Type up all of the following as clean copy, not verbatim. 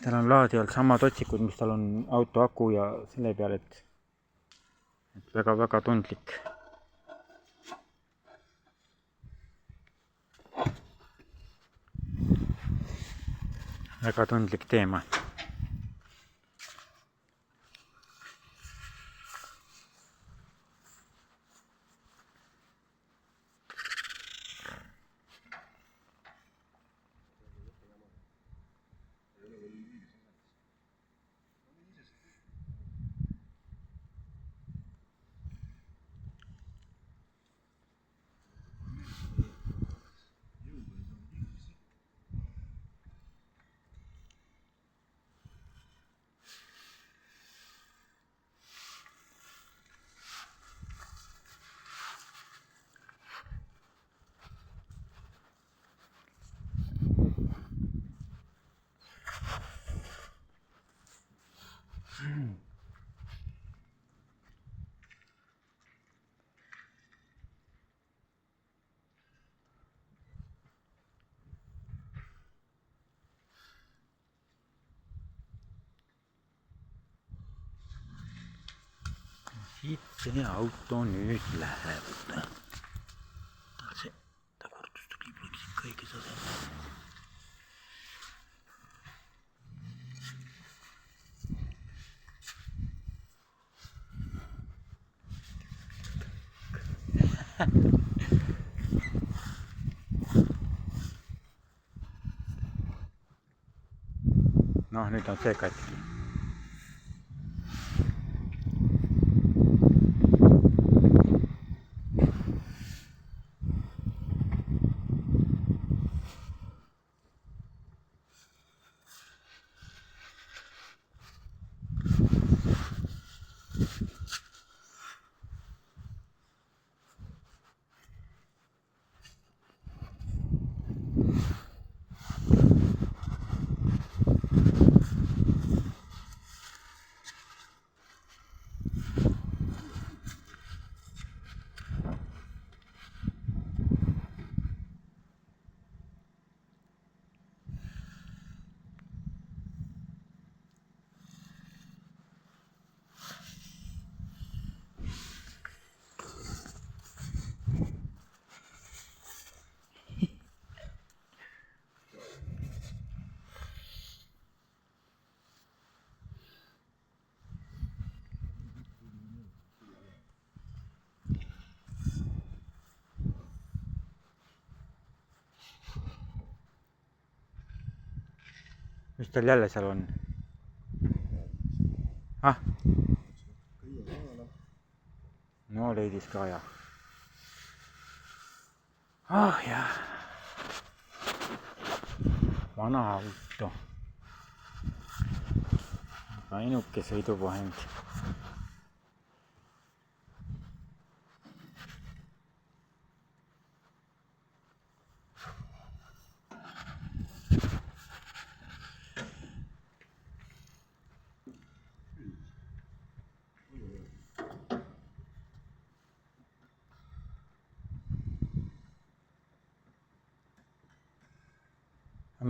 tal on laadi all samad otsikud, mis tal on auto aku ja selle peal, et väga-väga tundlik. Väga tundlik teema. Siit see auto nüüd läheb. See tagurdus tuli ikka õiges asemel. Noh, nüüd on see katki. Mis tal jälle seal on? Ah? No leidis ka ja. Ah jah. Vana auto. Ainuke sõiduvahend.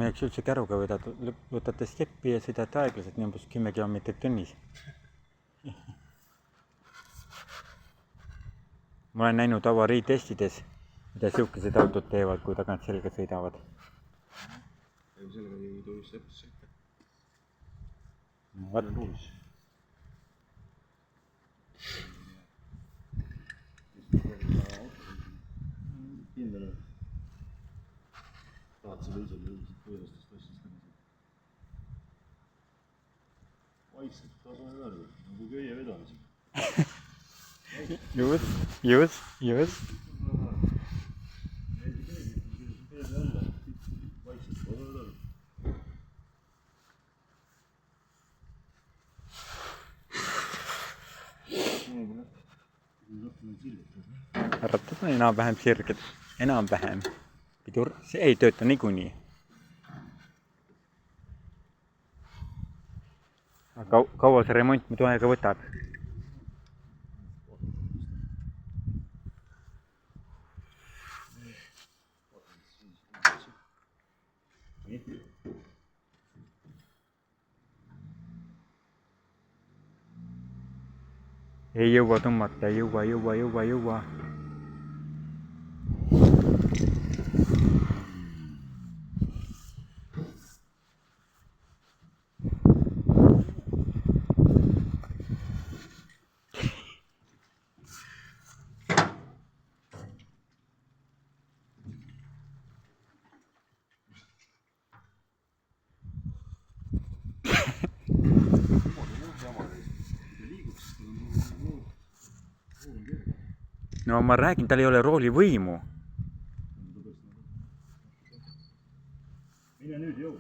Me eks üldse käruga võtate steppi ja sõidate aeglaselt, nii umbes 10 kilomeetrit tunnis. Ma olen näinud avariitestides, mida siukesed autod teevad, kui tagant selga sõidavad. Sellega ei tohi steppi sõita. Vat. Kindel. Tahad sa võisel üldiselt põhjastest asjast näha. Vaikselt tasane värvi, nagu köie vedamisega. Just. Vaikselt tasane värvi. Rattad on enam-vähem sirged. Enam-vähem. Pidur, see ei tööta niikuinii. Kaua see remont muidu aega võtab? ei jõua tõmmata, ei jõua. No ma räägin, tal ei ole roolivõimu. mine nüüd jõu.